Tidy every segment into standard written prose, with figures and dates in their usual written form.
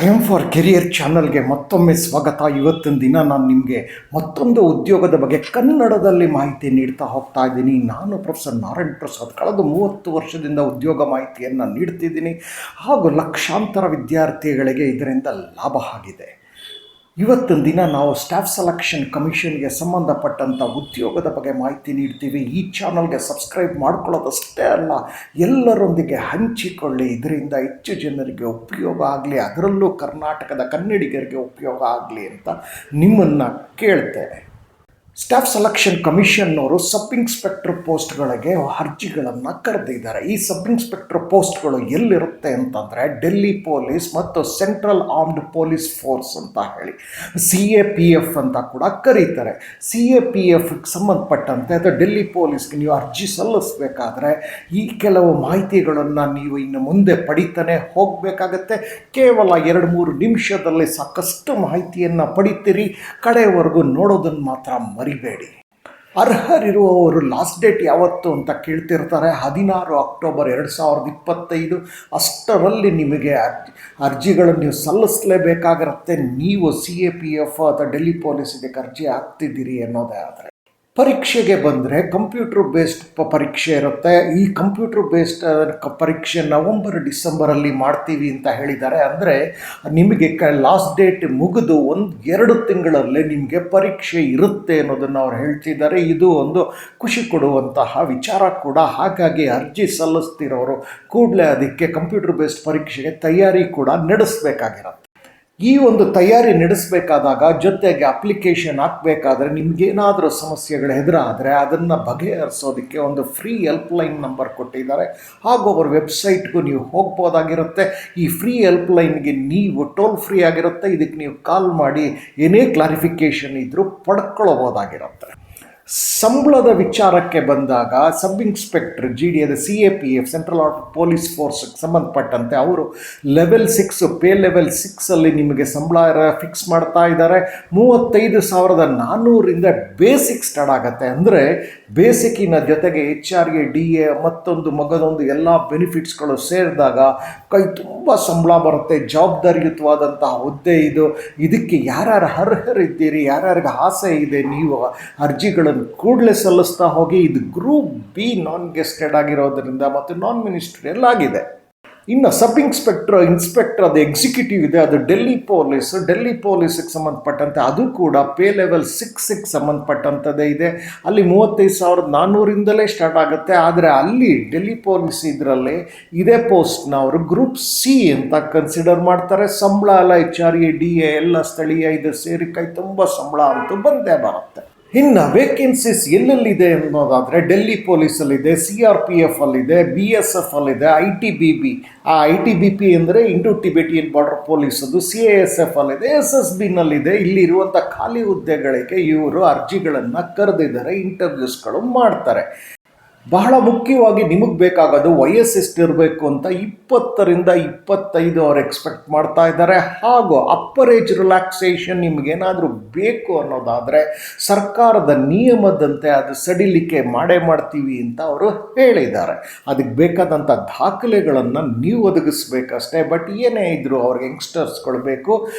I am for career ಚಾನಲ್ಗೆ ಮತ್ತೊಮ್ಮೆ ಸ್ವಾಗತ. ಇವತ್ತಿನ ದಿನ ನಾನು ನಿಮಗೆ ಮತ್ತೊಂದು ಉದ್ಯೋಗದ ಬಗ್ಗೆ ಕನ್ನಡದಲ್ಲಿ ಮಾಹಿತಿ ನೀಡ್ತಾ ಹೋಗ್ತಾ ಇದ್ದೀನಿ. ನಾನು ಪ್ರೊಫೆಸರ್ ನಾರಾಯಣ್ ಪ್ರಸಾದ್. ಕಳೆದ 30 ವರ್ಷದಿಂದ ಉದ್ಯೋಗ ಮಾಹಿತಿಯನ್ನು ನೀಡ್ತಿದ್ದೀನಿ ಹಾಗೂ ಲಕ್ಷಾಂತರ ವಿದ್ಯಾರ್ಥಿಗಳಿಗೆ ಇದರಿಂದ ಲಾಭ ಆಗಿದೆ. ಇವತ್ತಿನ ದಿನ ನಾವು ಸ್ಟಾಫ್ ಸೆಲೆಕ್ಷನ್ ಕಮಿಷನ್ಗೆ ಸಂಬಂಧಪಟ್ಟಂಥ ಉದ್ಯೋಗದ ಬಗ್ಗೆ ಮಾಹಿತಿ ನೀಡ್ತೀವಿ. ಈ ಚಾನಲ್ಗೆ ಸಬ್ಸ್ಕ್ರೈಬ್ ಮಾಡ್ಕೊಳ್ಳೋದಷ್ಟೇ ಅಲ್ಲ, ಎಲ್ಲರೊಂದಿಗೆ ಹಂಚಿಕೊಳ್ಳಿ. ಇದರಿಂದ ಹೆಚ್ಚು ಜನರಿಗೆ ಉಪಯೋಗ ಆಗಲಿ, ಅದರಲ್ಲೂ ಕರ್ನಾಟಕದ ಕನ್ನಡಿಗರಿಗೆ ಉಪಯೋಗ ಆಗಲಿ ಅಂತ ನಿಮ್ಮನ್ನು ಕೇಳ್ತೇನೆ. ಸ್ಟಾಫ್ ಸೆಲೆಕ್ಷನ್ ಕಮಿಷನ್ನವರು ಸಬ್ ಇನ್ಸ್ಪೆಕ್ಟರ್ ಪೋಸ್ಟ್ಗಳಿಗೆ ಅರ್ಜಿಗಳನ್ನು ಕರೆದಿದ್ದಾರೆ. ಈ ಸಬ್ ಇನ್ಸ್ಪೆಕ್ಟರ್ ಪೋಸ್ಟ್ಗಳು ಎಲ್ಲಿರುತ್ತೆ ಅಂತಂದರೆ ಡೆಲ್ಲಿ ಪೊಲೀಸ್ ಮತ್ತು ಸೆಂಟ್ರಲ್ ಆರ್ಮ್ಡ್ ಪೊಲೀಸ್ ಫೋರ್ಸ್ ಅಂತ ಹೇಳಿ CAPF ಅಂತ ಕೂಡ ಕರೀತಾರೆ. CAPFಗೆ ಸಂಬಂಧಪಟ್ಟಂತೆ ಅಥವಾ ಡೆಲ್ಲಿ ಪೊಲೀಸ್ಗೆ ನೀವು ಅರ್ಜಿ ಸಲ್ಲಿಸಬೇಕಾದ್ರೆ ಈ ಕೆಲವು ಮಾಹಿತಿಗಳನ್ನು ನೀವು ಇನ್ನು ಮುಂದೆ ಪಡಿತಾನೆ ಹೋಗಬೇಕಾಗತ್ತೆ. ಕೇವಲ 2-3 ನಿಮಿಷದಲ್ಲಿ ಸಾಕಷ್ಟು ಮಾಹಿತಿಯನ್ನು ಪಡಿತೀರಿ. ಕಡೆಯವರೆಗೂ ನೋಡೋದನ್ನು ಮಾತ್ರ ಮರಿಬೇಡಿ. ಅರ್ಹರಿರುವವರು ಲಾಸ್ಟ್ ಡೇಟ್ ಯಾವತ್ತು ಅಂತ ಕೇಳ್ತಿರ್ತಾರೆ. 16 ಅಕ್ಟೋಬರ್ 2025 ಅಷ್ಟರಲ್ಲಿ ನಿಮಗೆ ಅರ್ಜಿಗಳನ್ನು ನೀವು ಸಲ್ಲಿಸಲೇಬೇಕಾಗಿರುತ್ತೆ. ನೀವು CAPF ಅಥವಾ ಡೆಲ್ಲಿ ಪೊಲೀಸ್ ಇದಕ್ಕೆ ಅರ್ಜಿ ಹಾಕ್ತಿದ್ದೀರಿ ಅನ್ನೋದೇ ಆದರೆ. ಪರೀಕ್ಷೆಗೆ ಬಂದರೆ ಕಂಪ್ಯೂಟರ್ ಬೇಸ್ಡ್ ಪರೀಕ್ಷೆ ಇರುತ್ತೆ. ಈ ಕಂಪ್ಯೂಟರ್ ಬೇಸ್ಡ್ ಪರೀಕ್ಷೆ ನವಂಬರ್ ಡಿಸೆಂಬರಲ್ಲಿ ಮಾಡ್ತೀವಿ ಅಂತ ಹೇಳಿದ್ದಾರೆ. ಅಂದರೆ ನಿಮಗೆ ಲಾಸ್ಟ್ ಡೇಟ್ ಮುಗಿದು 1-2 ತಿಂಗಳಲ್ಲೇ ನಿಮಗೆ ಪರೀಕ್ಷೆ ಇರುತ್ತೆ ಅನ್ನೋದನ್ನು ಅವ್ರು ಹೇಳ್ತಿದ್ದಾರೆ. ಇದು ಒಂದು ಖುಷಿ ಕೊಡುವಂತಹ ವಿಚಾರ ಕೂಡ. ಹಾಗಾಗಿ ಅರ್ಜಿ ಸಲ್ಲಿಸ್ತಿರೋರು ಕೂಡಲೇ ಅದಕ್ಕೆ ಕಂಪ್ಯೂಟರ್ ಬೇಸ್ಡ್ ಪರೀಕ್ಷೆಗೆ ತಯಾರಿ ಕೂಡ ನಡೆಸಬೇಕಾಗಿರುತ್ತೆ. ಈ ಒಂದು ತಯಾರಿ ನಡೆಸಬೇಕಾದಾಗ ಜೊತೆಗೆ ಅಪ್ಲಿಕೇಶನ್ ಹಾಕಬೇಕಾದ್ರೆ ನಿಮಗೇನಾದರೂ ಸಮಸ್ಯೆಗಳು ಎದುರಾದರೆ ಅದನ್ನು ಬಗೆಹರಿಸೋದಕ್ಕೆ ಒಂದು ಫ್ರೀ ಹೆಲ್ಪ್ಲೈನ್ ನಂಬರ್ ಕೊಟ್ಟಿದ್ದಾರೆ. ಹಾಗೂ ಅವ್ರ ವೆಬ್ಸೈಟ್ಗೂ ನೀವು ಹೋಗ್ಬೋದಾಗಿರುತ್ತೆ. ಈ ಫ್ರೀ ಹೆಲ್ಪ್ಲೈನ್ಗೆ ನೀವು ಟೋಲ್ ಫ್ರೀ ಆಗಿರುತ್ತೆ. ಇದಕ್ಕೆ ನೀವು ಕಾಲ್ ಮಾಡಿ ಏನೇ ಕ್ಲಾರಿಫಿಕೇಷನ್ ಇದ್ದರೂ ಪಡ್ಕೊಳ್ಳೋಬೋದಾಗಿರುತ್ತೆ. ಸಂಬಳದ ವಿಚಾರಕ್ಕೆ ಬಂದಾಗ ಸಬ್ ಇನ್ಸ್ಪೆಕ್ಟರ್ GD ಅದ CAPF ಸೆಂಟ್ರಲ್ ಆರ್ಮ್ಡ್ ಪೊಲೀಸ್ ಫೋರ್ಸ್ಗೆ ಸಂಬಂಧಪಟ್ಟಂತೆ ಅವರು ಲೆವೆಲ್ 6 ಪೇ ಲೆವೆಲ್ 6ಅಲ್ಲಿ ನಿಮಗೆ ಸಂಬಳ ಫಿಕ್ಸ್ ಮಾಡ್ತಾ ಇದ್ದಾರೆ. 35,400ರಿಂದ ಬೇಸಿಕ್ ಸ್ಟಾರ್ಟ್ ಆಗುತ್ತೆ. ಅಂದರೆ ಬೇಸಿಕ್ಕಿನ ಜೊತೆಗೆ HRA DA ಮತ್ತೊಂದು ಮಗದೊಂದು ಎಲ್ಲ ಬೆನಿಫಿಟ್ಸ್ಗಳು ಸೇರಿದಾಗ ಕೈ ತುಂಬ ಸಂಬಳ ಬರುತ್ತೆ. ಜವಾಬ್ದಾರಿಯುತವಾದಂತಹ ಹುದ್ದೆ ಇದು. ಇದಕ್ಕೆ ಯಾರ್ಯಾರು ಅರ್ಹರಿದ್ದೀರಿ, ಯಾರ್ಯಾರಿಗೆ ಆಸೆ ಇದೆ, ನೀವು ಅರ್ಜಿಗಳನ್ನು ಕೂಡಲೇ ಸಲ್ಲಿಸ್ತಾ ಹೋಗಿ. ಇದು ಗ್ರೂಪ್ B ನಾನ್ ಗೆಸ್ಟೆಡ್ ಆಗಿರೋದ್ರಿಂದ ಮತ್ತು ನಾನ್ ಮಿನಿಸ್ಟ್ರಿಯಲ್ ಆಗಿದೆ. ಇನ್ನು ಸಬ್ ಇನ್ಸ್ಪೆಕ್ಟರ್ ಅದು ಎಕ್ಸಿಕ್ಯೂಟಿವ್ ಇದೆ, ಅದು ಡೆಲ್ಲಿ ಪೊಲೀಸ್ಗೆ ಸಂಬಂಧಪಟ್ಟಂತೆ ಅದು ಕೂಡ ಪೇ ಲೆವೆಲ್ 6ಗೆ ಸಂಬಂಧಪಟ್ಟಂಥದ್ದೇ ಇದೆ. ಅಲ್ಲಿ 35,400ರಿಂದಲೇ ಸ್ಟಾರ್ಟ್ ಆಗುತ್ತೆ. ಆದರೆ ಅಲ್ಲಿ ಡೆಲ್ಲಿ ಪೊಲೀಸ್ ಇದರಲ್ಲಿ ಇದೇ ಪೋಸ್ಟ್ನ ಅವರು ಗ್ರೂಪ್ C ಅಂತ ಕನ್ಸಿಡರ್ ಮಾಡ್ತಾರೆ. ಸಂಬಳ ಎಲ್ಲ HRA DA ಎಲ್ಲ ಸ್ಥಳೀಯ ಇದು ಸೇರಿ ಕೈ ತುಂಬ ಸಂಬಳ ಅಂತೂ ಬಂದೇ ಬರುತ್ತೆ. ಇನ್ನು ವೇಕೆನ್ಸೀಸ್ ಎಲ್ಲೆಲ್ಲಿದೆ ಅನ್ನೋದಾದರೆ ಡೆಲ್ಲಿ ಪೊಲೀಸಲ್ಲಿದೆ, CRPF ಅಲ್ಲಿದೆ, BSF ಅಲ್ಲಿದೆ, ITBP ITBP ಅಂದರೆ ಇಂಡೋ ಟಿಬೆಟಿಯನ್ ಬಾರ್ಡರ್ ಪೊಲೀಸ್, ಅದು CISF ಅಲ್ಲಿದೆ, SSBನಲ್ಲಿದೆ. ಇಲ್ಲಿರುವಂಥ ಖಾಲಿ ಹುದ್ದೆಗಳಿಗೆ ಇವರು ಅರ್ಜಿಗಳನ್ನು ಕರೆದಿದ್ದಾರೆ, ಇಂಟರ್ವ್ಯೂಸ್ಗಳು ಮಾಡ್ತಾರೆ. ಬಹಳ ಮುಖ್ಯವಾಗಿ ನಿಮಗೆ ಬೇಕಾಗೋದು ವಯಸ್ಸೆಷ್ಟಿರಬೇಕು ಅಂತ 20ರಿಂದ 25 ಅವ್ರು ಎಕ್ಸ್ಪೆಕ್ಟ್ ಮಾಡ್ತಾ ಇದ್ದಾರೆ. ಹಾಗೂ ಅಪ್ಪರ್ ಏಜ್ ರಿಲ್ಯಾಕ್ಸೇಷನ್ ನಿಮಗೇನಾದರೂ ಬೇಕು ಅನ್ನೋದಾದರೆ ಸರ್ಕಾರದ ನಿಯಮದಂತೆ ಅದು ಸಡಿಲಿಕೆ ಮಾಡ್ತೀವಿ ಅಂತ ಅವರು ಹೇಳಿದ್ದಾರೆ. ಅದಕ್ಕೆ ಬೇಕಾದಂಥ ದಾಖಲೆಗಳನ್ನು ನೀವು ಒದಗಿಸ್ಬೇಕಷ್ಟೇ. ಬಟ್ ಏನೇ ಇದ್ದರೂ ಅವ್ರಿಗೆ ಯಂಗ್ಸ್ಟರ್ಸ್ಗಳು ಬೇಕು.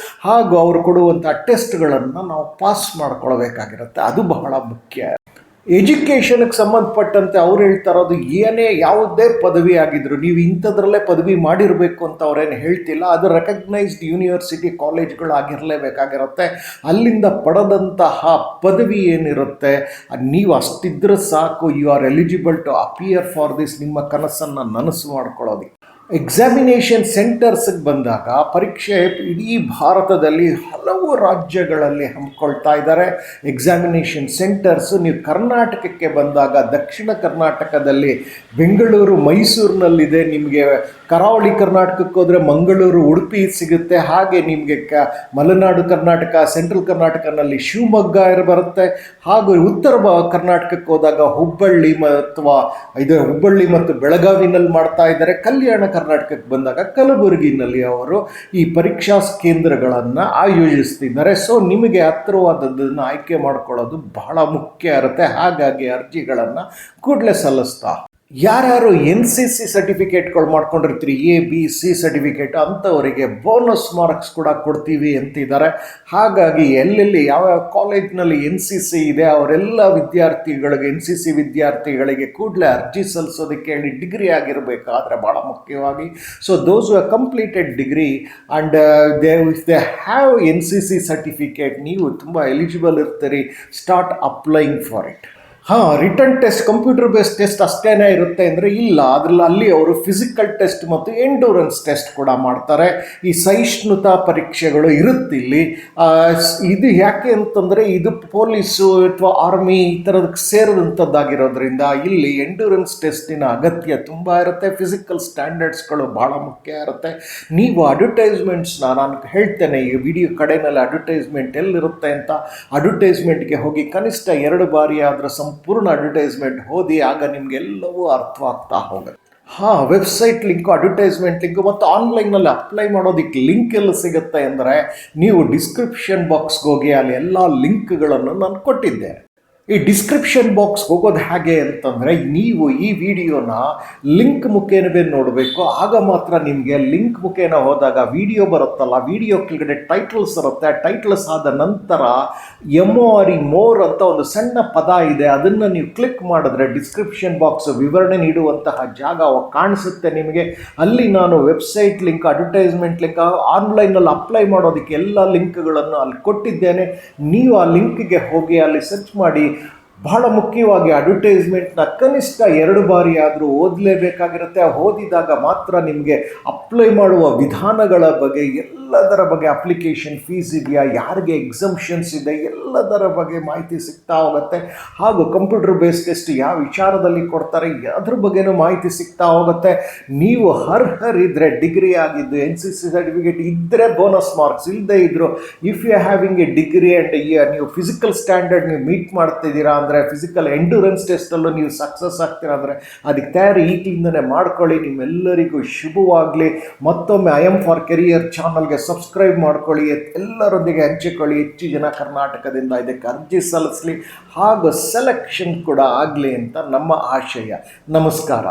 ಹಾಗೂ ಅವರು ಕೊಡುವಂಥ ಟೆಸ್ಟ್ಗಳನ್ನು ನಾವು ಪಾಸ್ ಮಾಡ್ಕೊಳ್ಬೇಕಾಗಿರುತ್ತೆ. ಅದು ಬಹಳ ಮುಖ್ಯ. ಎಜುಕೇಷನ್ಗೆ ಸಂಬಂಧಪಟ್ಟಂತೆ ಅವ್ರು ಹೇಳ್ತಾ ಇರೋದು ಯಾವುದೇ ಪದವಿ ಆಗಿದ್ರು ನೀವು ಇಂಥದ್ರಲ್ಲೇ ಪದವಿ ಮಾಡಿರಬೇಕು ಅಂತ ಅವ್ರೇನು ಹೇಳ್ತಿಲ್ಲ. ಅದು ರೆಕಗ್ನೈಸ್ಡ್ ಯೂನಿವರ್ಸಿಟಿ ಕಾಲೇಜ್ಗಳಾಗಿರಲೇಬೇಕಾಗಿರುತ್ತೆ. ಅಲ್ಲಿಂದ ಪಡೆದಂತಹ ಪದವಿ ಏನಿರುತ್ತೆ ನೀವು ಅಷ್ಟಿದ್ರೆ ಸಾಕು, you are eligible to appear for this, ನಿಮ್ಮ ಕನಸನ್ನು ನನಸು ಮಾಡ್ಕೊಳ್ಳೋದು. ಎಕ್ಸಾಮಿನೇಷನ್ ಸೆಂಟರ್ಸ್ಗೆ ಬಂದಾಗ ಪರೀಕ್ಷೆ ಇಡೀ ಭಾರತದಲ್ಲಿ ಹಲವು ರಾಜ್ಯಗಳಲ್ಲಿ ಹಮ್ಮಿಕೊಳ್ತಾ ಇದ್ದಾರೆ ಎಕ್ಸಾಮಿನೇಷನ್ ಸೆಂಟರ್ಸು. ನೀವು ಕರ್ನಾಟಕಕ್ಕೆ ಬಂದಾಗ ದಕ್ಷಿಣ ಕರ್ನಾಟಕದಲ್ಲಿ ಬೆಂಗಳೂರು, ಮೈಸೂರಿನಲ್ಲಿದೆ. ನಿಮಗೆ ಕರಾವಳಿ ಕರ್ನಾಟಕಕ್ಕೆ ಹೋದರೆ ಮಂಗಳೂರು, ಉಡುಪಿ ಸಿಗುತ್ತೆ. ಹಾಗೆ ನಿಮಗೆ ಮಲೆನಾಡು ಕರ್ನಾಟಕ, ಸೆಂಟ್ರಲ್ ಕರ್ನಾಟಕನಲ್ಲಿ ಶಿವಮೊಗ್ಗ ಬರುತ್ತೆ. ಹಾಗೂ ಉತ್ತರ ಕರ್ನಾಟಕಕ್ಕೆ ಹೋದಾಗ ಹುಬ್ಬಳ್ಳಿ ಮತ್ತು ಬೆಳಗಾವಿನಲ್ಲಿ ಮಾಡ್ತಾ ಇದ್ದಾರೆ. ಕಲ್ಯಾಣ ಕರ್ನಾಟಕಕ್ಕೆ ಬಂದಾಗ ಕಲಬುರಗಿನಲ್ಲಿ ಅವರು ಈ ಪರೀಕ್ಷಾ ಕೇಂದ್ರಗಳನ್ನು ಆಯೋಜಿಸ್ತಿದ್ದಾರೆ. ಸೊ ನಿಮಗೆ ಹತ್ತಿರವಾದದ್ದನ್ನು ಆಯ್ಕೆ ಮಾಡ್ಕೊಳ್ಳೋದು ಬಹಳ ಮುಖ್ಯ ಇರುತ್ತೆ. ಹಾಗಾಗಿ ಅರ್ಜಿಗಳನ್ನು ಕೂಡಲೇ ಸಲ್ಲಿಸ್ತಾ ಯಾರ್ಯಾರು NCC ಸರ್ಟಿಫಿಕೇಟ್ಗಳು ಮಾಡ್ಕೊಂಡಿರ್ತೀರಿ, ABC ಸರ್ಟಿಫಿಕೇಟ್, ಅಂಥವರಿಗೆ ಬೋನಸ್ ಮಾರ್ಕ್ಸ್ ಕೂಡ ಕೊಡ್ತೀವಿ ಅಂತಿದ್ದಾರೆ. ಹಾಗಾಗಿ ಎಲ್ಲೆಲ್ಲಿ ಯಾವ್ಯಾವ ಕಾಲೇಜ್ನಲ್ಲಿ NCC ಇದೆ ಅವರೆಲ್ಲ ವಿದ್ಯಾರ್ಥಿಗಳಿಗೆ, NCC ವಿದ್ಯಾರ್ಥಿಗಳಿಗೆ ಕೂಡಲೇ ಅರ್ಜಿ ಸಲ್ಲಿಸೋದಕ್ಕೆ ಹೇಳಿ, ಡಿಗ್ರಿ ಆಗಿರಬೇಕಾದ್ರೆ ಭಾಳ ಮುಖ್ಯವಾಗಿ. ಸೊ ದೋಸ್ ಹು completed degree and they have NCC certificate, ನೀವು ತುಂಬ ಎಲಿಜಿಬಲ್ ಇರ್ತೀರಿ. Start applying for it. Return test computer based test ಅಷ್ಟೇ ಇರುತ್ತೆ ಅಂದರೆ ಇಲ್ಲ, ಅಲ್ಲಿ ಅವರು ಫಿಸಿಕಲ್ ಟೆಸ್ಟ್ ಮತ್ತು ಎಂಡೂರೆನ್ಸ್ ಟೆಸ್ಟ್ ಕೂಡ ಮಾಡ್ತಾರೆ. ಈ ಸಹಿಷ್ಣುತಾ ಪರೀಕ್ಷೆಗಳು ಇರುತ್ತಿಲ್ಲಿ. ಇದು ಯಾಕೆ ಅಂತಂದರೆ ಇದು ಪೊಲೀಸು ಅಥವಾ ಆರ್ಮಿ ಈ ಥರದಕ್ಕೆ ಸೇರಿದಂಥದ್ದಾಗಿರೋದ್ರಿಂದ ಇಲ್ಲಿ ಎಂಡೂರೆನ್ಸ್ ಟೆಸ್ಟಿನ ಅಗತ್ಯ ತುಂಬ ಇರುತ್ತೆ. ಫಿಸಿಕಲ್ ಸ್ಟ್ಯಾಂಡರ್ಡ್ಸ್ಗಳು ಭಾಳ ಮುಖ್ಯ ಇರುತ್ತೆ. ನೀವು ಅಡ್ವರ್ಟೈಸ್ಮೆಂಟ್ಸ್ನ ನಾನು ಹೇಳ್ತೇನೆ ಈ ವಿಡಿಯೋ ಕಡೆಯಲ್ಲಿ ಅಡ್ವರ್ಟೈಸ್ಮೆಂಟ್ ಎಲ್ಲಿರುತ್ತೆ ಅಂತ. ಅಡ್ವರ್ಟೈಸ್ಮೆಂಟ್ಗೆ ಹೋಗಿ ಕನಿಷ್ಠ 2 ಬಾರಿ ಆದರೂ ಪೂರ್ಣ ಅಡ್ವರ್ಟೈಸ್ಮೆಂಟ್ ಓದಿ, ಆಗ ನಿಮಗೆಲ್ಲವೂ ಅರ್ಥವಾಗ್ತಾ ಹೋಗುತ್ತೆ. ವೆಬ್ಸೈಟ್ ಲಿಂಕು, ಅಡ್ವರ್ಟೈಸ್ಮೆಂಟ್ ಲಿಂಕು ಮತ್ತು ಆನ್ಲೈನಲ್ಲಿ ಅಪ್ಲೈ ಮಾಡೋದಕ್ಕೆ ಲಿಂಕ್ ಎಲ್ಲ ಸಿಗುತ್ತೆ ಅಂದರೆ ನೀವು ಡಿಸ್ಕ್ರಿಪ್ಷನ್ ಬಾಕ್ಸ್ಗೆ ಹೋಗಿ, ಅಲ್ಲಿ ಎಲ್ಲ ಲಿಂಕ್ಗಳನ್ನು ನಾನು ಕೊಟ್ಟಿದ್ದೇನೆ. ಈ ಡಿಸ್ಕ್ರಿಪ್ಷನ್ ಬಾಕ್ಸ್ಗೆ ಹೋಗೋದು ಹೇಗೆ ಅಂತಂದರೆ, ನೀವು ಈ ವಿಡಿಯೋನ ಲಿಂಕ್ ಮುಖೇನವೇ ನೋಡಬೇಕು. ಆಗ ಮಾತ್ರ ನಿಮಗೆ ಲಿಂಕ್ ಮುಖೇನ ಹೋದಾಗ ವಿಡಿಯೋ ಬರುತ್ತಲ್ಲ, ವಿಡಿಯೋ ಕೆಳಗಡೆ ಟೈಟಲ್ಸ್ ಇರುತ್ತೆ. ಟೈಟಲ್ಸ್ ಆದ ನಂತರ MORE ಅಂತ ಒಂದು ಸಣ್ಣ ಪದ ಇದೆ, ಅದನ್ನು ನೀವು ಕ್ಲಿಕ್ ಮಾಡಿದ್ರೆ ಡಿಸ್ಕ್ರಿಪ್ಷನ್ ಬಾಕ್ಸ್ ವಿವರಣೆ ನೀಡುವಂತಹ ಜಾಗ ಕಾಣಿಸುತ್ತೆ ನಿಮಗೆ. ಅಲ್ಲಿ ನಾನು ವೆಬ್ಸೈಟ್ ಲಿಂಕ್, ಅಡ್ವರ್ಟೈಸ್ಮೆಂಟ್ ಲಿಂಕ್, ಆನ್ಲೈನಲ್ಲಿ ಅಪ್ಲೈ ಮಾಡೋದಕ್ಕೆ ಎಲ್ಲ ಲಿಂಕ್ಗಳನ್ನು ಅಲ್ಲಿ ಕೊಟ್ಟಿದ್ದೇನೆ. ನೀವು ಆ ಲಿಂಕ್ಗೆ ಹೋಗಿ ಅಲ್ಲಿ ಸರ್ಚ್ ಮಾಡಿ. ಬಹಳ ಮುಖ್ಯವಾಗಿ ಅಡ್ವರ್ಟೈಸ್ಮೆಂಟ್ನ ಕನಿಷ್ಠ 2 ಬಾರಿ ಆದರೂ ಓದಲೇಬೇಕಾಗಿರುತ್ತೆ. ಓದಿದಾಗ ಮಾತ್ರ ನಿಮಗೆ ಅಪ್ಲೈ ಮಾಡುವ ವಿಧಾನಗಳ ಬಗ್ಗೆ, ಎಲ್ಲದರ ಬಗ್ಗೆ, ಅಪ್ಲಿಕೇಶನ್ ಫೀಸ್ ಇದೆಯಾ, ಯಾರಿಗೆ ಎಕ್ಸಂಪ್ಷನ್ಸ್ ಇದೆ, ಎಲ್ಲದರ ಬಗ್ಗೆ ಮಾಹಿತಿ ಸಿಗ್ತಾ ಹೋಗುತ್ತೆ. ಹಾಗೂ ಕಂಪ್ಯೂಟರ್ ಬೇಸ್ಡ್ ಟೆಸ್ಟ್ ಯಾವ ವಿಚಾರದಲ್ಲಿ ಕೊಡ್ತಾರೆ ಅದ್ರ ಬಗ್ಗೆನೂ ಮಾಹಿತಿ ಸಿಗ್ತಾ ಹೋಗುತ್ತೆ. ನೀವು ಅರ್ಹರಿದ್ದರೆ, ಡಿಗ್ರಿ ಆಗಿದ್ದು NCC ಸರ್ಟಿಫಿಕೇಟ್ ಇದ್ದರೆ ಬೋನಸ್ ಮಾರ್ಕ್ಸ್, ಇಲ್ಲದೆ ಇದ್ದರು if you having a degree and ನೀವು ಫಿಸಿಕಲ್ ಸ್ಟ್ಯಾಂಡರ್ಡ್ ನೀವು ಮೀಟ್ ಮಾಡ್ತಿದ್ದೀರಾ ಅಂದರೆ, ಫಿಸಿಕಲ್ ಎಂಡ್ಯೂರೆನ್ಸ್ ಟೆಸ್ಟಲ್ಲೂ ನೀವು ಸಕ್ಸಸ್ ಆಗ್ತೀರಾ ಅಂದರೆ ಅದಕ್ಕೆ ತಯಾರಿ ಈಗಲಿಂದನೇ ಮಾಡ್ಕೊಳ್ಳಿ. ನಿಮ್ಮೆಲ್ಲರಿಗೂ ಶುಭವಾಗಲಿ. ಮತ್ತೊಮ್ಮೆ IM ಫಾರ್ ಕೆರಿಯರ್ ಚಾನಲ್ಗೆ ಸಬ್ಸ್ಕ್ರೈಬ್ ಮಾಡ್ಕೊಳ್ಳಿ, ಎಲ್ಲರೊಂದಿಗೆ ಹಂಚಿಕೊಳ್ಳಿ. ಹೆಚ್ಚು ಜನ ಕರ್ನಾಟಕದಿಂದ ಇದಕ್ಕೆ ಅರ್ಜಿ ಸಲ್ಲಿಸಲಿ ಹಾಗೂ ಸೆಲೆಕ್ಷನ್ ಕೂಡ ಆಗಲಿ ಅಂತ ನಮ್ಮ ಆಶಯ. ನಮಸ್ಕಾರ.